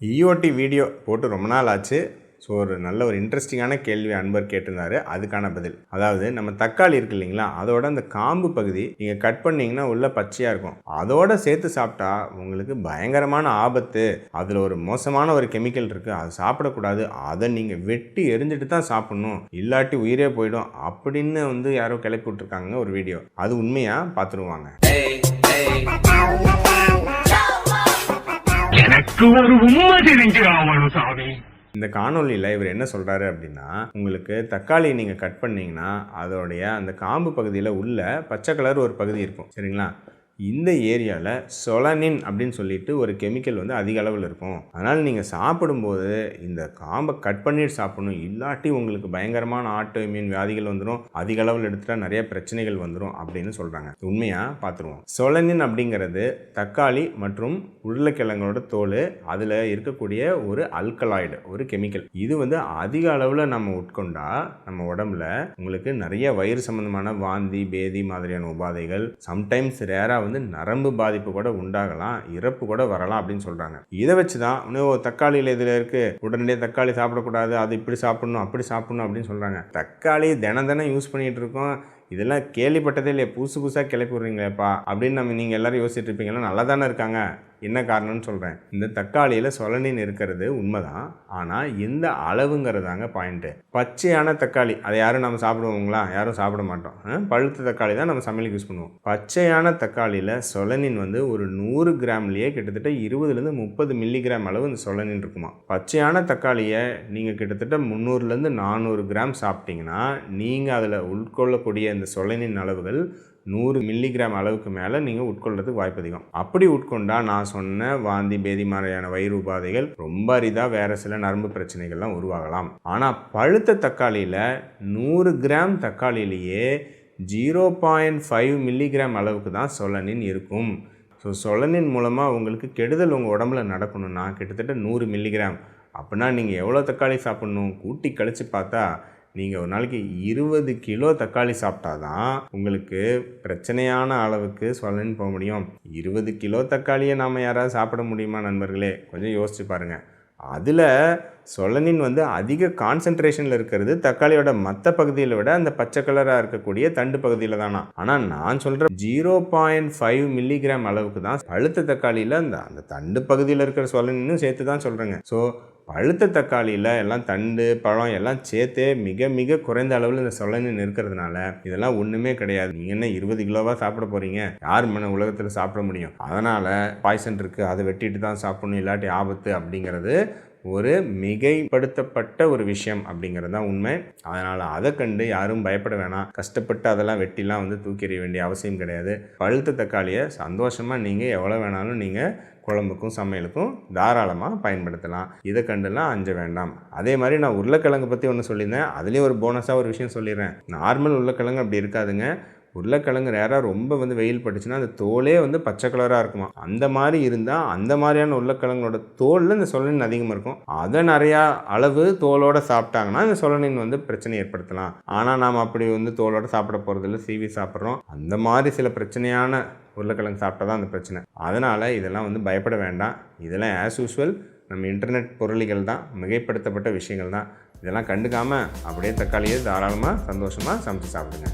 இஓடி video போட்டு ரொம்ப நாள் ஆச்சு. ஸோ ஒரு நல்ல ஒரு இன்ட்ரெஸ்டிங்கான கேள்வி அன்பர் கேட்டிருந்தாரு. அதுக்கான பதில், அதாவது நம்ம தக்காளி இருக்குது இல்லைங்களா, அதோட அந்த காம்பு பகுதி நீங்கள் கட் பண்ணிங்கன்னா உள்ளே பச்சையாக இருக்கும். அதோட சேர்த்து சாப்பிட்டா உங்களுக்கு பயங்கரமான ஆபத்து, அதில் ஒரு மோசமான ஒரு கெமிக்கல் இருக்குது, அதை சாப்பிடக்கூடாது, அதை நீங்கள் வெட்டி எரிஞ்சிட்டு தான் சாப்பிட்ணும், இல்லாட்டி உயிரே போயிடும் அப்படின்னு யாரோ கிளப்பி விட்டுருக்காங்க ஒரு வீடியோ. அது உண்மையாக பார்த்துருவாங்க. எனக்கு ஒரு உண்மை தெரிஞ்சு ஆகணும் சாமி. இந்த காணொலியில் இவர் என்ன சொல்கிறாரு அப்படின்னா, உங்களுக்கு தக்காளி நீங்கள் கட் பண்ணிங்கன்னா அதோடைய அந்த காம்பு பகுதியில் உள்ள பச்சை கலர் ஒரு பகுதி இருக்கும் சரிங்களா. இந்த ஏரியாவில் சொலனின் அப்படின்னு சொல்லிட்டு ஒரு கெமிக்கல் அதிக அளவில் இருக்கும். அதனால் நீங்கள் சாப்பிடும்போது இந்த காம்பை கட் பண்ணிட்டு சாப்பிடணும், இல்லாட்டி உங்களுக்கு பயங்கரமான ஆட்டோ இம்யூன் வியாதிகள் வந்துடும், அதிக அளவில் எடுத்துகிட்டா நிறைய பிரச்சனைகள் வந்துடும் அப்படின்னு சொல்கிறாங்க. உண்மையாக பார்த்துருவோம். சொலனின் அப்படிங்கிறது தக்காளி மற்றும் உருளைக்கிழங்கோட தோல், அதில் இருக்கக்கூடிய ஒரு அல்கலாய்டு, ஒரு கெமிக்கல். இது அதிக அளவில் நம்ம உட்கொண்டா நம்ம உடம்புல உங்களுக்கு நிறைய வயிறு சம்பந்தமான வாந்தி பேதி மாதிரியான உபாதைகள், சம்டைம்ஸ் ரேராக நரம்பு பாதிப்பு கூட உண்டாகலாம், இறப்பு கூட வரலாம் அப்படின்னு சொல்றாங்க. இதை வச்சு தான் தக்காளியில் இதில் இருக்கு, உடனடியாக தக்காளி சாப்பிடக்கூடாது, அது இப்படி சாப்பிடணும் அப்படி சாப்பிடணும் அப்படின்னு சொல்றாங்க. தக்காளி தினம் யூஸ் பண்ணிட்டு இருக்கோம், இதெல்லாம் கேள்விப்பட்டதே இல்லையா, புதுசாக கிளப்பி விடுறீங்களேப்பா அப்படின்னு நீங்கள் எல்லாரும் யோசிச்சுட்டு இருப்பீங்களா. நல்லா தானே இருக்காங்க, என்ன காரணம்னு சொல்கிறேன். இந்த தக்காளியில் சொலனின் இருக்கிறது உண்மைதான், ஆனால் எந்த அளவுங்கிறதாங்க பாயிண்ட்டு. பச்சையான தக்காளி அதை யாரும் நம்ம சாப்பிடுவோங்களா, யாரும் சாப்பிட மாட்டோம். பழுத்த தக்காளி தான் நம்ம சமையலுக்கு யூஸ் பண்ணுவோம். பச்சையான தக்காளியில் சொலனின் ஒரு 100 கிராம்லேயே கிட்டத்தட்ட 20 to 30 மில்லிகிராம் அளவு இந்த சொலனின் இருக்குமா. பச்சையான தக்காளியை நீங்கள் கிட்டத்தட்ட 300 to 400 கிராம் சாப்பிட்டீங்கன்னா நீங்கள் அதில் உட்கொள்ளக்கூடிய இந்த சொலனின் அளவுகள் 100 மில்லிகிராம் அளவுக்கு மேலே நீங்கள் உட்கொள்றதுக்கு வாய்ப்பு அதிகம். அப்படி உட்கொண்டா நான் சொன்ன வாந்தி பேதி மாதிரியான வயிறு உபாதைகள் ரொம்ப அரிதாக வேறு சில நரம்பு பிரச்சனைகள்லாம் உருவாகலாம். ஆனால் பழுத்த தக்காளியில் 100 கிராம் தக்காளியிலேயே 0.5 மில்லிகிராம் அளவுக்கு தான் சொலனின் இருக்கும். ஸோ சொலனின் மூலமாக உங்களுக்கு கெடுதல் உங்கள் உடம்புல நடக்கணும்னா கிட்டத்தட்ட 100 மில்லிகிராம். அப்படின்னா நீங்கள் எவ்வளோ தக்காளி சாப்பிட்ணும் கூட்டி கழித்து பார்த்தா நீங்கள் ஒரு நாளைக்கு 20 கிலோ தக்காளி சாப்பிட்டா தான் உங்களுக்கு பிரச்சனையான அளவுக்கு சொலனின் போக முடியும். 20 கிலோ தக்காளியை நாம் யாராவது சாப்பிட முடியுமா நண்பர்களே, கொஞ்சம் யோசிச்சு பாருங்கள். அதில் சொலனின் அதிக கான்சன்ட்ரேஷனில் இருக்கிறது தக்காளியோட மற்ற பகுதியில் விட அந்த பச்சை கலராக இருக்கக்கூடிய தண்டு பகுதியில் தானா. ஆனால் நான் சொல்கிற 0.5 மில்லிகிராம் அளவுக்கு தான் பழுத்த தக்காளியில் அந்த தண்டு பகுதியில் இருக்கிற சொலனின்னு சேர்த்து தான் சொல்கிறேங்க. ஸோ பழுத்த தக்காளியில் எல்லாம் தண்டு பழம் எல்லாம் சேர்த்தே மிக மிக குறைந்த அளவில் இந்த சொலனின் இருக்கிறதுனால இதெல்லாம் ஒன்றுமே கிடையாது. நீங்கள் என்ன 20 கிலோவாக சாப்பிட போகிறீங்க, யார் உலகத்தில் சாப்பிட முடியும். அதனால் பாய்சன் இருக்குது, அதை வெட்டிட்டு தான் சாப்பிடணும், இல்லாட்டி ஆபத்து அப்படிங்கிறது ஒரு மிகைப்படுத்தப்பட்ட ஒரு விஷயம் அப்படிங்கிறது தான் உண்மை. அதனால் அதை கண்டு யாரும் பயப்பட வேணாம், கஷ்டப்பட்டு அதெல்லாம் வெட்டிலாம் தூக்கி எறிய வேண்டிய அவசியம் கிடையாது. பழுத்த தக்காளியை சந்தோஷமாக நீங்கள் எவ்வளோ வேணாலும் நீங்கள் குழம்புக்கும் சமையலுக்கும் தாராளமாக பயன்படுத்தலாம். இதை கண்டுலாம் அஞ்ச வேண்டாம். அதே மாதிரி நான் உருளைக்கிழங்கு பற்றி ஒன்று சொல்லியிருந்தேன், அதுலேயும் ஒரு போனஸாக ஒரு விஷயம் சொல்லிடுறேன். நார்மல் உருளைக்கிழங்கு அப்படி இருக்காதுங்க. உருளைக்கிழங்கு ரேராக ரொம்ப வெயில் பட்டுச்சுன்னா அந்த தோலே பச்சை கலராக இருக்குமா. அந்த மாதிரி இருந்தால் அந்த மாதிரியான உருளைக்கிழங்கோட தோலில் இந்த சொலனின் அதிகமாக இருக்கும். அதை நிறையா அளவு தோலோடு சாப்பிட்டாங்கன்னா இந்த சொலனின் பிரச்சனை ஏற்படுத்தலாம். ஆனால் நாம் அப்படி தோலோடு சாப்பிட போகிறதில்ல, சீவி சாப்பிட்றோம். அந்த மாதிரி சில பிரச்சனையான உருளைக்கிழங்கு சாப்பிட்டா தான் அந்த பிரச்சனை. அதனால் இதெல்லாம் பயப்பட வேண்டாம். இதெல்லாம் ஆஸ் யூஸ்வல் நம்ம இன்டர்நெட் பொருளிகள் தான், மிகைப்படுத்தப்பட்ட விஷயங்கள் தான். இதெல்லாம் கண்டுக்காமல் அப்படியே தக்காளியை தாராளமாக சந்தோஷமாக சமைச்சு சாப்பிடுங்க.